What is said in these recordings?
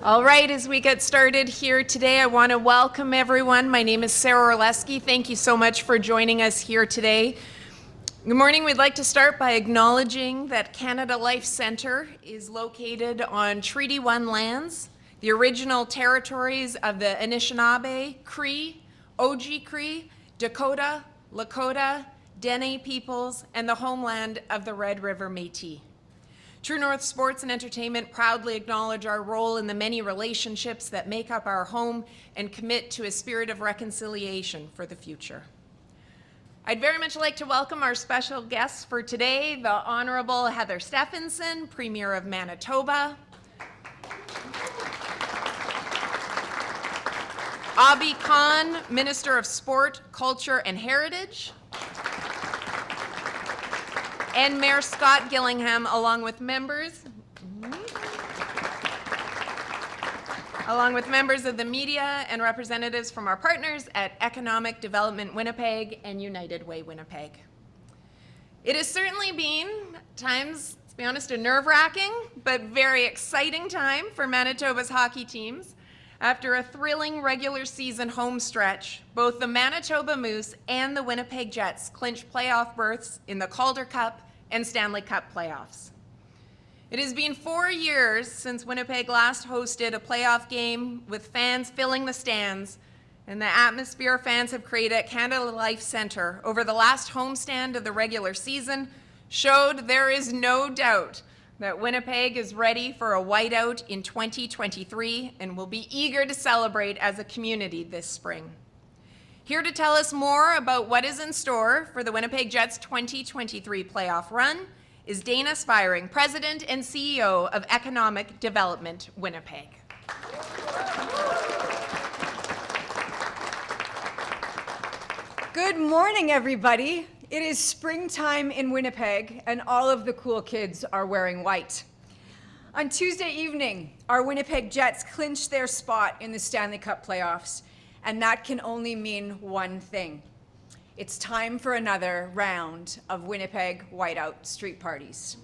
All right, as we get started here today, I want to welcome everyone. My name is Sarah Orleski. Thank you so much for joining us here today. Good morning. We'd like to start by acknowledging that Canada Life Centre is located on Treaty 1 lands, the original territories of the Anishinaabe, Cree, Oji-Cree, Dakota, Lakota, Dene peoples, and the homeland of the Red River Métis. True North Sports and Entertainment proudly acknowledge our role in the many relationships that make up our home and commit to a spirit of reconciliation for the future. I'd very much like to welcome our special guests for today, the Honorable Heather Stephenson, Premier of Manitoba, Abi Khan, Minister of Sport, Culture and Heritage, and Mayor Scott Gillingham, along with members of the media and representatives from our partners at Economic Development Winnipeg and United Way Winnipeg. It has certainly been, at times, to be honest, a nerve-wracking but very exciting time for Manitoba's hockey teams. After a thrilling regular season home stretch, both the Manitoba Moose and the Winnipeg Jets clinched playoff berths in the Calder Cup and Stanley Cup playoffs. It has been 4 years since Winnipeg last hosted a playoff game with fans filling the stands, and the atmosphere fans have created at Canada Life Centre over the last homestand of the regular season showed there is no doubt that Winnipeg is ready for a whiteout in 2023 and will be eager to celebrate as a community this spring. Here to tell us more about what is in store for the Winnipeg Jets 2023 playoff run is Dana Spiring, President and CEO of Economic Development Winnipeg. Good morning, everybody. It is springtime in Winnipeg, and all of the cool kids are wearing white. On Tuesday evening, our Winnipeg Jets clinched their spot in the Stanley Cup playoffs, and that can only mean one thing. It's time for another round of Winnipeg Whiteout street parties.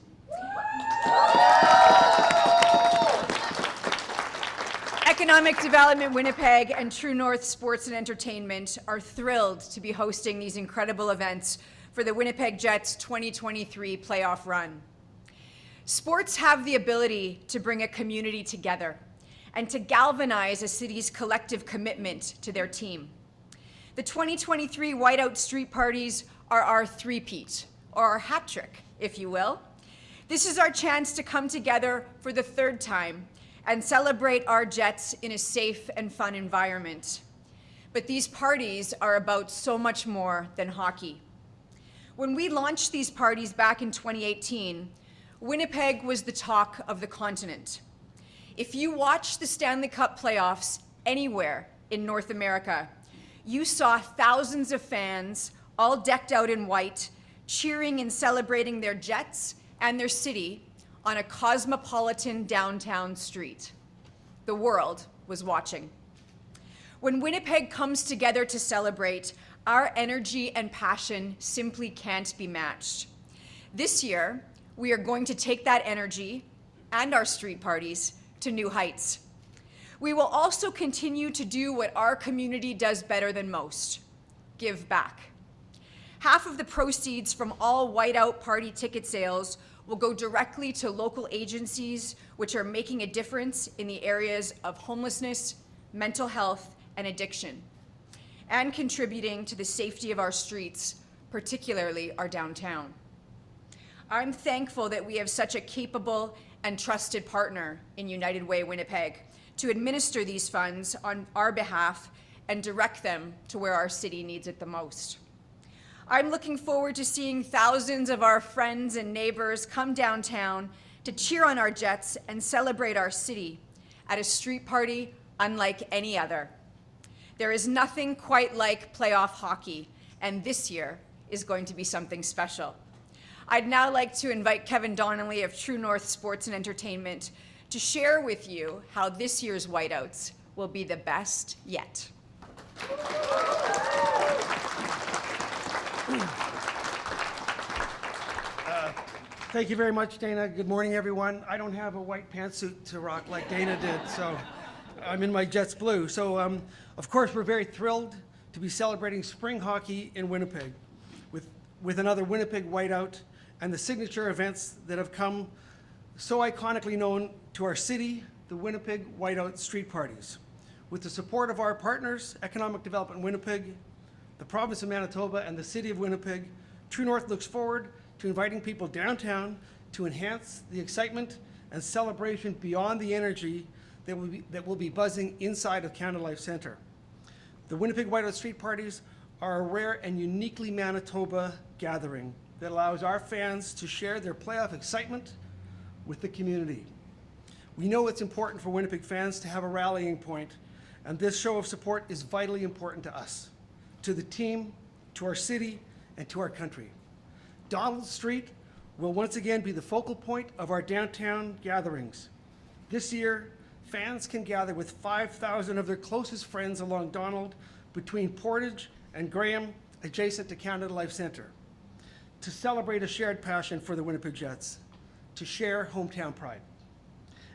Economic Development Winnipeg and True North Sports and Entertainment are thrilled to be hosting these incredible events for the Winnipeg Jets 2023 playoff run. Sports have the ability to bring a community together and to galvanize a city's collective commitment to their team. The 2023 Whiteout Street Parties are our three-peat, or our hat trick, if you will. This is our chance to come together for the third time and celebrate our Jets in a safe and fun environment. But these parties are about so much more than hockey. When we launched these parties back in 2018, Winnipeg was the talk of the continent. If you watched the Stanley Cup playoffs anywhere in North America, you saw thousands of fans, all decked out in white, cheering and celebrating their Jets and their city on a cosmopolitan downtown street. The world was watching. When Winnipeg comes together to celebrate, our energy and passion simply can't be matched. This year, we are going to take that energy and our street parties to new heights. We will also continue to do what our community does better than most: give back. Half of the proceeds from all Whiteout party ticket sales will go directly to local agencies which are making a difference in the areas of homelessness, mental health, and addiction, and contributing to the safety of our streets, particularly our downtown. I'm thankful that we have such a capable and trusted partner in United Way Winnipeg to administer these funds on our behalf and direct them to where our city needs it the most. I'm looking forward to seeing thousands of our friends and neighbors come downtown to cheer on our Jets and celebrate our city at a street party unlike any other. There is nothing quite like playoff hockey, and this year is going to be something special. I'd now like to invite Kevin Donnelly of True North Sports and Entertainment to share with you how this year's Whiteouts will be the best yet. Thank you very much, Dana. Good morning, everyone. I don't have a white pantsuit to rock like Dana did, so I'm in my Jets blue. So, of course, we're very thrilled to be celebrating spring hockey in Winnipeg with another Winnipeg Whiteout and the signature events that have come so iconically known to our city, the Winnipeg Whiteout Street Parties. With the support of our partners, Economic Development Winnipeg, the province of Manitoba, and the city of Winnipeg, True North looks forward to inviting people downtown to enhance the excitement and celebration beyond the energy that will be buzzing inside of Canada Life Centre. The Winnipeg Whiteout Street Parties are a rare and uniquely Manitoba gathering that allows our fans to share their playoff excitement with the community. We know it's important for Winnipeg fans to have a rallying point, and this show of support is vitally important to us, to the team, to our city, and to our country. Donald Street will once again be the focal point of our downtown gatherings. This year, fans can gather with 5,000 of their closest friends along Donald between Portage and Graham, adjacent to Canada Life Centre, to celebrate a shared passion for the Winnipeg Jets, to share hometown pride.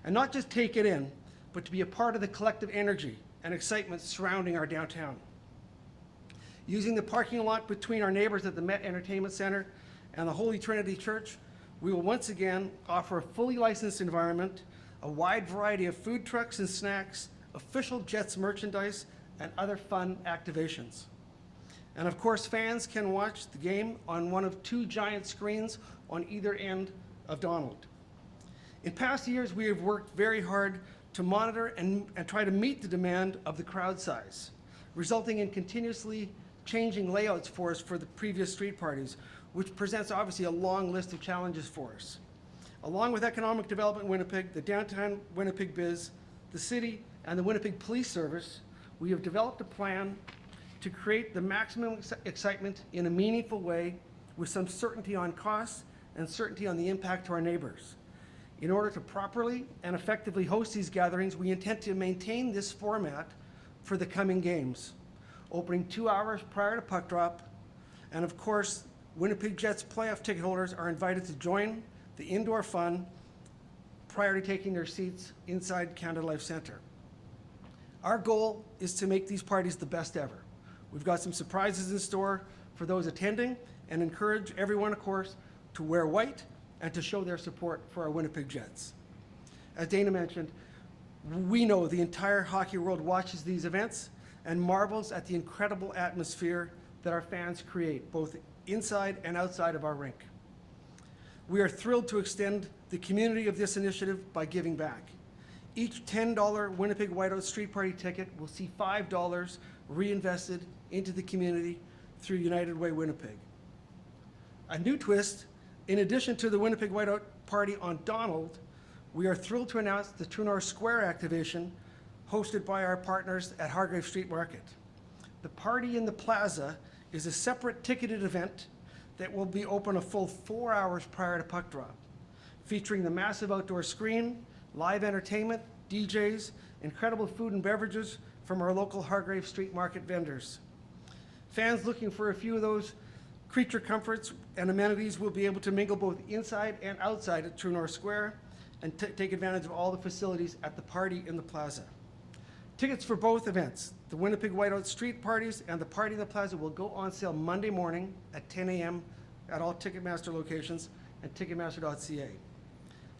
And not just take it in, but to be a part of the collective energy and excitement surrounding our downtown. Using the parking lot between our neighbors at the Met Entertainment Centre and the Holy Trinity Church, we will once again offer a fully licensed environment, a wide variety of food trucks and snacks, official Jets merchandise, and other fun activations. And of course, fans can watch the game on one of two giant screens on either end of Donald. In past years, we have worked very hard to monitor and try to meet the demand of the crowd size, resulting in continuously changing layouts for us for the previous street parties, which presents obviously a long list of challenges for us. Along with Economic Development Winnipeg, the Downtown Winnipeg Biz, the city, and the Winnipeg Police Service, we have developed a plan to create the maximum excitement in a meaningful way with some certainty on costs and certainty on the impact to our neighbors. In order to properly and effectively host these gatherings, we intend to maintain this format for the coming games, opening 2 hours prior to puck drop, and of course, Winnipeg Jets playoff ticket holders are invited to join the indoor fun prior to taking their seats inside Canada Life Centre. Our goal is to make these parties the best ever. We've got some surprises in store for those attending and encourage everyone, of course, to wear white and to show their support for our Winnipeg Jets. As Dana mentioned, we know the entire hockey world watches these events and marvels at the incredible atmosphere that our fans create, both inside and outside of our rink. We are thrilled to extend the community of this initiative by giving back. Each $10 Winnipeg Whiteout Street Party ticket will see $5 reinvested into the community through United Way Winnipeg. A new twist, in addition to the Winnipeg Whiteout Party on Donald, we are thrilled to announce the True North Square activation hosted by our partners at Hargrave Street Market. The party in the Plaza is a separate ticketed event that will be open a full 4 hours prior to puck drop, featuring the massive outdoor screen, live entertainment, DJs, incredible food and beverages from our local Hargrave Street Market vendors. Fans looking for a few of those creature comforts and amenities will be able to mingle both inside and outside at True North Square and take advantage of all the facilities at the party in the Plaza. Tickets for both events, the Winnipeg Whiteout Street Parties and the Party in the Plaza, will go on sale Monday morning at 10 a.m. at all Ticketmaster locations and Ticketmaster.ca.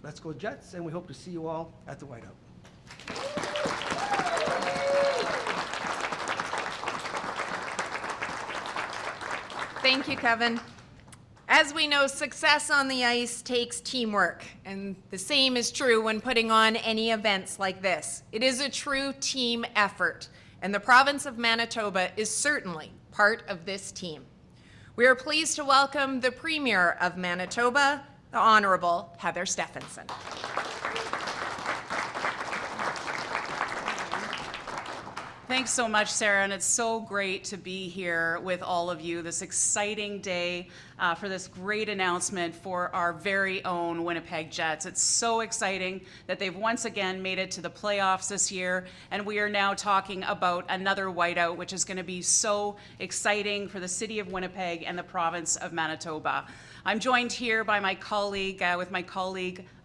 Let's go Jets, and we hope to see you all at the Whiteout. Thank you, Kevin. As we know, success on the ice takes teamwork, and the same is true when putting on any events like this. It is a true team effort, and the province of Manitoba is certainly part of this team. We are pleased to welcome the Premier of Manitoba, the Honorable Heather Thanks so much, Sarah, and it's so great to be here with all of you this exciting day for this great announcement for our very own Winnipeg Jets. It's so exciting that they've once again made it to the playoffs this year, and we are now talking about another whiteout, which is going to be so exciting for the city of Winnipeg and the province of Manitoba. I'm joined here by my colleague,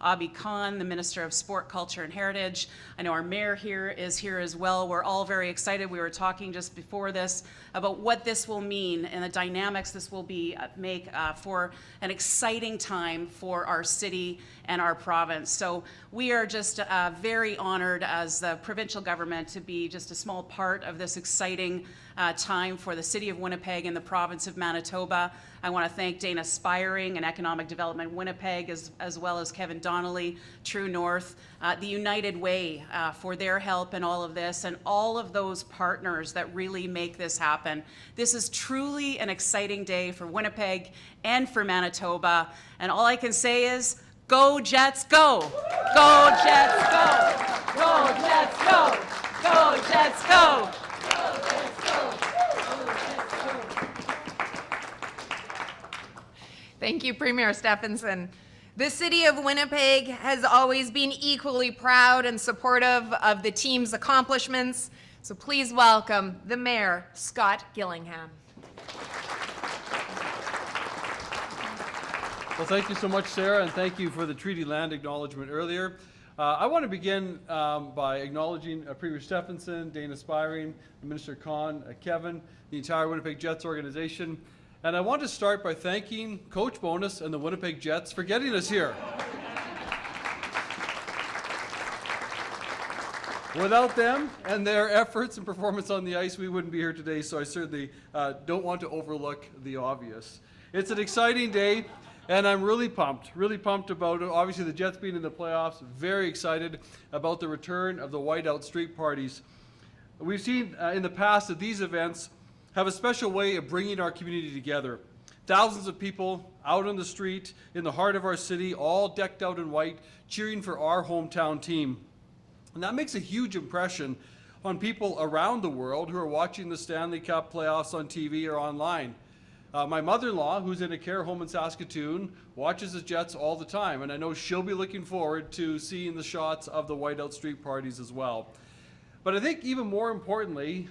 Abi Khan, the Minister of Sport, Culture and Heritage. I know our mayor is here as well. We're all very excited. We were talking just before this about what this will mean and the dynamics this will make for an exciting time for our city and our province. So we are just very honored as the provincial government to be just a small part of this exciting time for the city of Winnipeg and the province of Manitoba. I want to thank Dana Spiring and Economic Development Winnipeg, as well as Kevin Donnelly, True North, the United Way for their help in all of this, and all of those partners that really make this happen. This is truly an exciting day for Winnipeg and for Manitoba, and all I can say is, go Jets, go! Go Jets, go! Go Jets, go! Go Jets, go! Thank you, Premier Stephenson. The city of Winnipeg has always been equally proud and supportive of the team's accomplishments. So please welcome the Mayor, Scott Gillingham. Well, thank you so much, Sarah, and thank you for the treaty land acknowledgement earlier. I want to begin by acknowledging Premier Stephenson, Dana Spiring, Minister Khan, Kevin, the entire Winnipeg Jets organization. And I want to start by thanking Coach Bonus and the Winnipeg Jets for getting us here. Without them and their efforts and performance on the ice, we wouldn't be here today, so I certainly don't want to overlook the obvious. It's an exciting day, and I'm really pumped about it. Obviously the Jets being in the playoffs, very excited about the return of the Whiteout street parties. We've seen in the past that these events have a special way of bringing our community together. Thousands of people out on the street in the heart of our city, all decked out in white, cheering for our hometown team. And that makes a huge impression on people around the world who are watching the Stanley Cup playoffs on TV or online. My mother-in-law, who's in a care home in Saskatoon, watches the Jets all the time, and I know she'll be looking forward to seeing the shots of the Whiteout street parties as well. But I think even more importantly,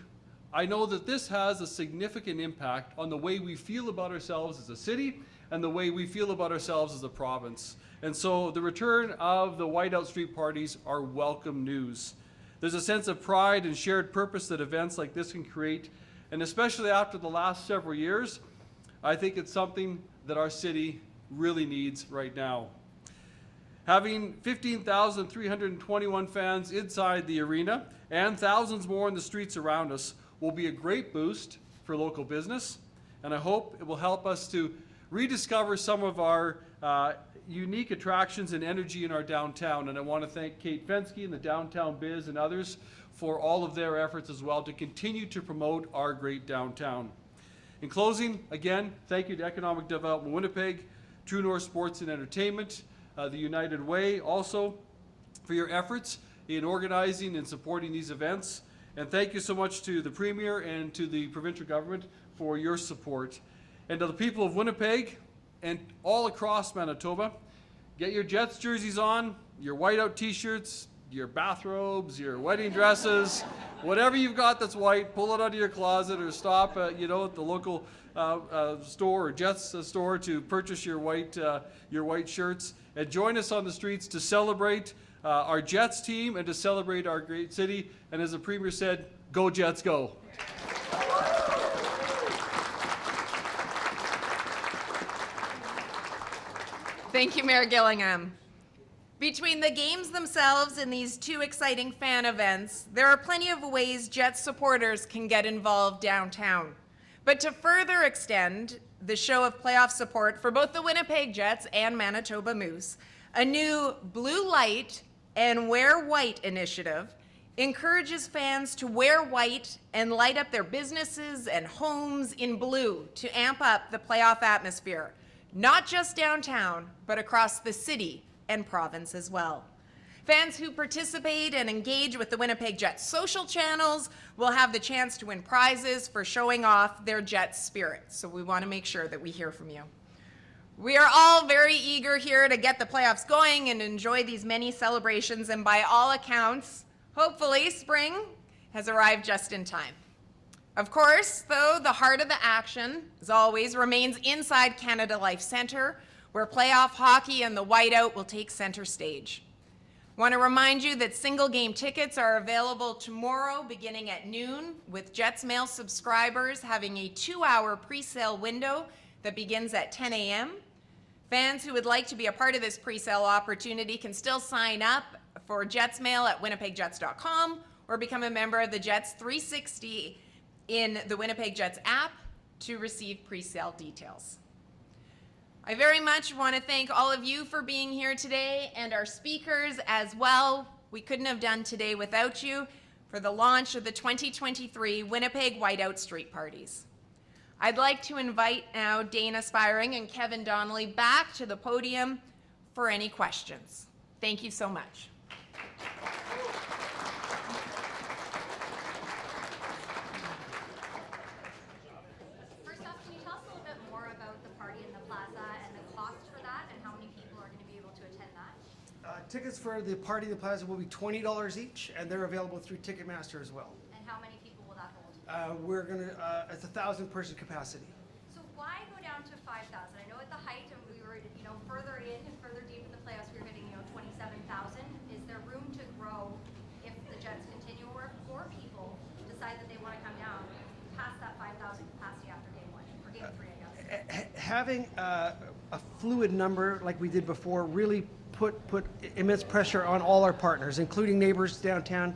I know that this has a significant impact on the way we feel about ourselves as a city and the way we feel about ourselves as a province. And so the return of the Whiteout street parties are welcome news. There's a sense of pride and shared purpose that events like this can create, and especially after the last several years, I think it's something that our city really needs right now. Having 15,321 fans inside the arena and thousands more in the streets around us will be a great boost for local business, and I hope it will help us to rediscover some of our unique attractions and energy in our downtown. And I want to thank Kate Fensky and the Downtown Biz and others for all of their efforts as well to continue to promote our great downtown. In closing, again, thank you to Economic Development Winnipeg, True North Sports and Entertainment, the United Way also for your efforts in organizing and supporting these events. And thank you so much to the Premier and to the provincial government for your support. And to the people of Winnipeg and all across Manitoba, get your Jets jerseys on, your whiteout t-shirts, your bathrobes, your wedding dresses, whatever you've got that's white, pull it out of your closet or stop at the local store or Jets store to purchase your white shirts. And join us on the streets to celebrate our Jets team and to celebrate our great city. And as the Premier said, go Jets, go. Thank you, Mayor Gillingham. Between the games themselves and these two exciting fan events, there are plenty of ways Jets supporters can get involved downtown. But to further extend the show of playoff support for both the Winnipeg Jets and Manitoba Moose, a new Blue Light and Wear White initiative encourages fans to wear white and light up their businesses and homes in blue to amp up the playoff atmosphere, not just downtown, but across the city and province as well. Fans who participate and engage with the Winnipeg Jets social channels will have the chance to win prizes for showing off their Jets spirit. So we want to make sure that we hear from you. We are all very eager here to get the playoffs going and enjoy these many celebrations, and by all accounts, hopefully spring has arrived just in time. Of course, though, the heart of the action, as always, remains inside Canada Life Centre, where playoff hockey and the Whiteout will take center stage. I want to remind you that single game tickets are available tomorrow beginning at noon, with Jets Mail subscribers having a 2-hour pre-sale window that begins at 10 a.m. Fans who would like to be a part of this pre-sale opportunity can still sign up for Jets Mail at winnipegjets.com or become a member of the Jets 360 in the Winnipeg Jets app to receive pre-sale details. I very much want to thank all of you for being here today, and our speakers as well. We couldn't have done today without you for the launch of the 2023 Winnipeg Whiteout Street Parties. I'd like to invite now Dana Spiring and Kevin Donnelly back to the podium for any questions. Thank you so much. First off, can you tell us a little bit more about the party in the Plaza and the cost for that, and how many people are going to be able to attend that? Tickets for the Party in the Plaza will be $20 each, and they're available through Ticketmaster as well. And how many people will that hold? We're gonna, it's a 1,000-person capacity. So why go down to 5,000? I know at the height, and we were, further in and further deep in the playoffs, we were hitting, 27,000. Is there room to grow if the Jets continue, or if more people decide that they want to come down past that 5,000 capacity after game 1 or game 3, I guess? Having a fluid number like we did before really put immense pressure on all our partners, including neighbors downtown.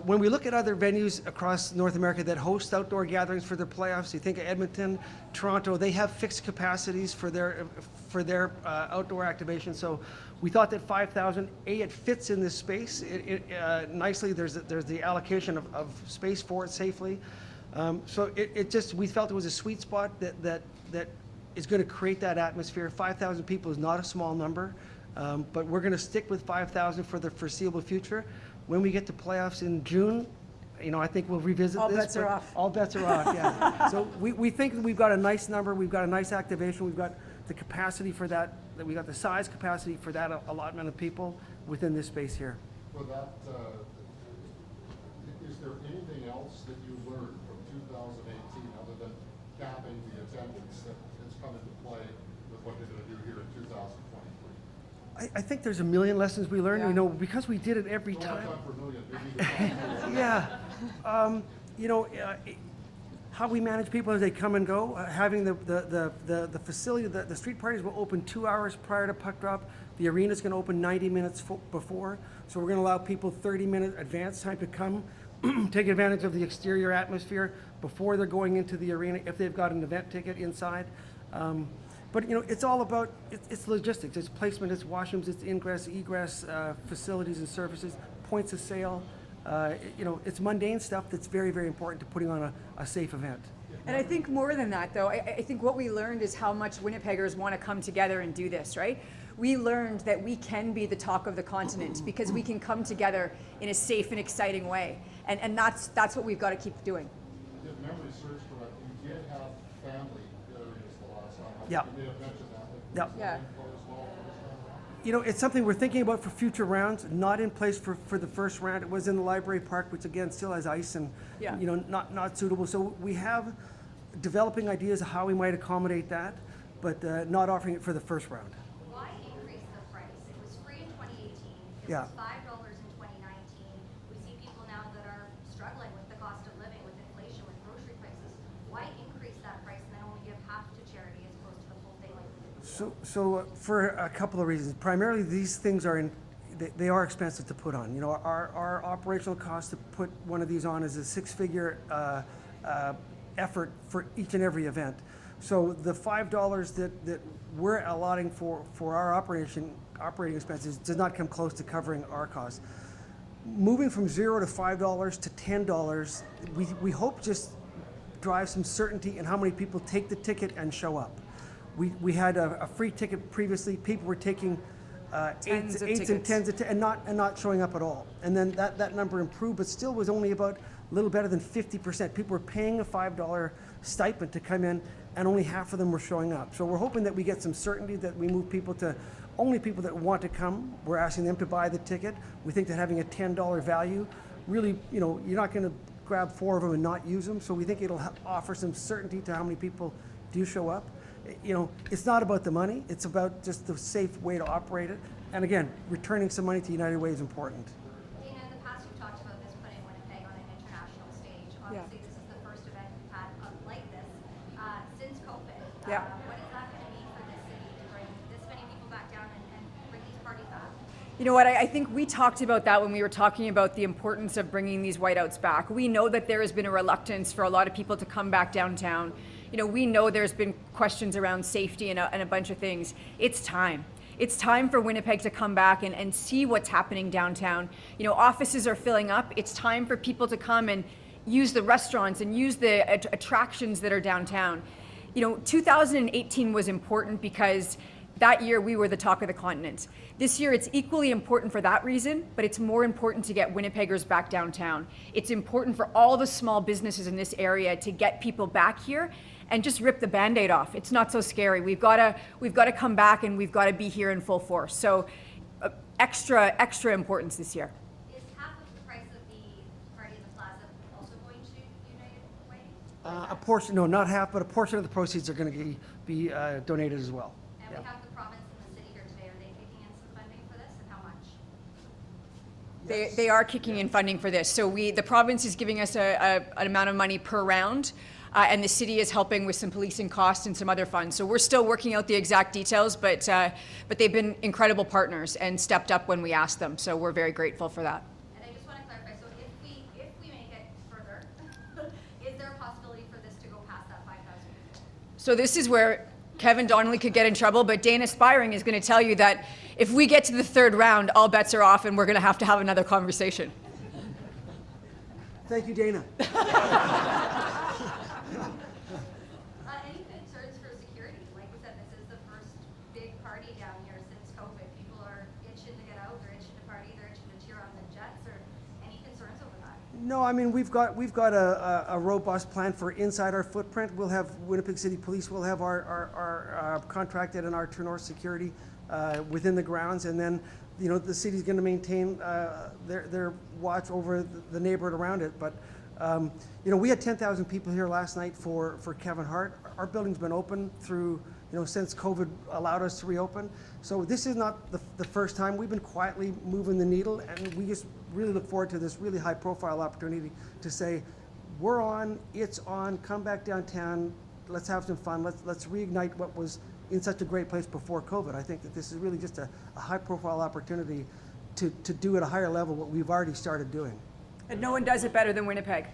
When we look at other venues across North America that host outdoor gatherings for their playoffs, you think of Edmonton, Toronto, they have fixed capacities for their outdoor activation. So we thought that 5,000, it fits in this space nicely. There's the allocation of space for it safely. So we felt it was a sweet spot that is going to create that atmosphere. 5,000 people is not a small number, but we're going to stick with 5,000 for the foreseeable future. When we get to playoffs in June, I think we'll revisit All this. bets are but off. All bets are off, yeah. So we think we've got a nice number, we've got a nice activation, we've got the capacity for that, we got the size capacity for that allotment of people within this space here. For that, is there anything else that you learned from 2018 other than capping the attendance that's come into play with what you're going to do here in 2023? I think there's a million lessons we learned, Yeah. Because we did it every Don't have time. time for a million, maybe you can Yeah. How we manage people as they come and go, having the facility, the street parties will open 2 hours prior to puck drop. The arena's going to open 90 minutes before, so we're going to allow people 30-minute advance time to come, take advantage of the exterior atmosphere before they're going into the arena if they've got an event ticket inside. But it's all about, it's logistics, it's placement, it's washrooms, it's ingress, egress, facilities and services, points of sale. It's mundane stuff that's very, very important to putting on a safe event. And I think more than that, though, I think what we learned is how much Winnipeggers want to come together and do this, right? We learned that we can be the talk of the continent because we can come together in a safe and exciting way. And that's what we've got to keep doing. If memory serves correct, you did have family areas the last time. Yeah. You may have mentioned that. Yeah. Yeah. It's something we're thinking about for future rounds, not in place for the first round. It was in the library park, which again still has ice and, Yeah. not suitable. So we have developing ideas of how we might accommodate that, but not offering it for the first round. Why increase the price? It was free in 2018. It Yeah. was $5 in 2019. We see people now that are struggling with the cost of living, with inflation, with grocery prices. Why increase that price and then only give half to charity as opposed to the full thing like we did before? So for a couple of reasons. Primarily, these things they are expensive to put on. Our operational cost to put one of these on is a six-figure effort for each and every event. So the $5 that we're allotting for our operating expenses does not come close to covering our costs. Moving from $0 to $5 to $10, we hope just drive some certainty in how many people take the ticket and show up. We had a free ticket previously. People were taking Tens of eights and tickets. tens of and not showing up at all. And then that number improved, but still was only about a little better than 50%. People were paying a $5 stipend to come in, and only half of them were showing up. So we're hoping that we get some certainty, that we move people to only people that want to come. We're asking them to buy the ticket. We think that having a $10 value, really, you're not going to grab 4 of them and not use them. So we think it'll offer some certainty to how many people do show up. It's not about the money. It's about just the safe way to operate it. And again, returning some money to United Way is important. Dana, in the past you've talked about this putting Winnipeg on an international stage. Obviously, this is the first event we've had like this since COVID. Yeah. What is that going to mean for this city to bring this many people back down and bring these parties back? You know what, I think we talked about that when we were talking about the importance of bringing these whiteouts back. We know that there has been a reluctance for a lot of people to come back downtown. We know there's been questions around safety and a bunch of things. It's time. It's time for Winnipeg to come back and see what's happening downtown. Offices are filling up. It's time for people to come and use the restaurants and use the attractions that are downtown. 2018 was important because that year we were the talk of the continent. This year it's equally important for that reason, but it's more important to get Winnipeggers back downtown. It's important for all the small businesses in this area to get people back here and just rip the Band-Aid off. It's not so scary. We've got to come back, and we've got to be here in full force. So extra importance this year. Is half of the price of the party at the Plaza also going to United Way? A portion, no, not half, but a portion of the proceeds are going to be donated as well. And we have the province and the city here today. Are they kicking in some funding for this, and how much? They are kicking in funding for this. So the province is giving us an amount of money per round, and the city is helping with some policing costs and some other funds. So we're still working out the exact details, but they've been incredible partners and stepped up when we asked them. So we're very grateful for that. And I just want to clarify, so if we make it further, is there a possibility for this to go past that 5,000 people? So this is where Kevin Donnelly could get in trouble, but Dana Spiring is going to tell you that if we get to the 3rd round, all bets are off, and we're going to have another conversation. Thank you, Dana. Any concerns for security? Like we said, this is the first big party down here since COVID. People are itching to get out, they're itching to party, they're itching to cheer on the Jets. Or any concerns over that? No, I mean, we've got a robust plan for inside our footprint. We'll have Winnipeg City Police, we'll have our contracted and our True North security within the grounds, and then the city's going to maintain their watch over the neighborhood around it. But we had 10,000 people here last night for Kevin Hart. Our building's been open through since COVID allowed us to reopen. So this is not the first time. We've been quietly moving the needle, and we just really look forward to this really high-profile opportunity to say, we're on, it's on, come back downtown, let's have some fun, let's reignite what was in such a great place before COVID. I think that this is really just a high-profile opportunity to do at a higher level what we've already started doing. And no one does it better than Winnipeg.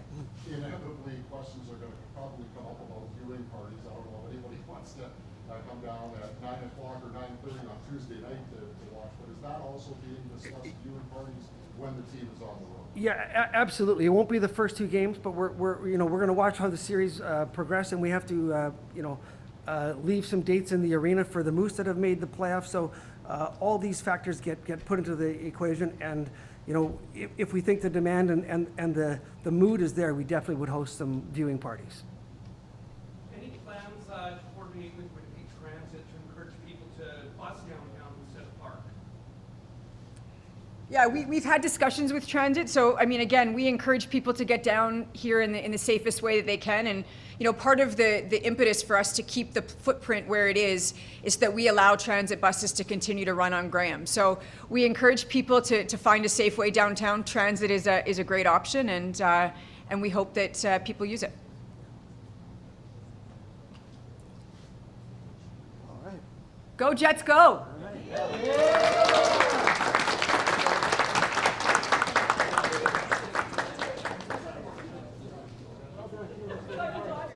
Inevitably, questions are going to probably come up about viewing parties. I don't know if anybody wants to come down at 9 o'clock or 9:30 on Tuesday night to watch, but is that also being discussed, viewing parties, when the team is on the road? Yeah, absolutely. It won't be the first 2 games, but we're going to watch how the series progress, and we have to leave some dates in the arena for the Moose that have made the playoffs. So all these factors get put into the equation, and if we think the demand and the mood is there, we definitely would host some viewing parties. Any plans to coordinate with Winnipeg Transit to encourage people to bus downtown instead of park? Yeah, we've had discussions with transit. So, I mean, again, we encourage people to get down here in the safest way that they can. And, part of the impetus for us to keep the footprint where it is that we allow transit buses to continue to run on Graham. So we encourage people to find a safe way downtown. Transit is a great option, and we hope that people use it. All right. Go Jets, go!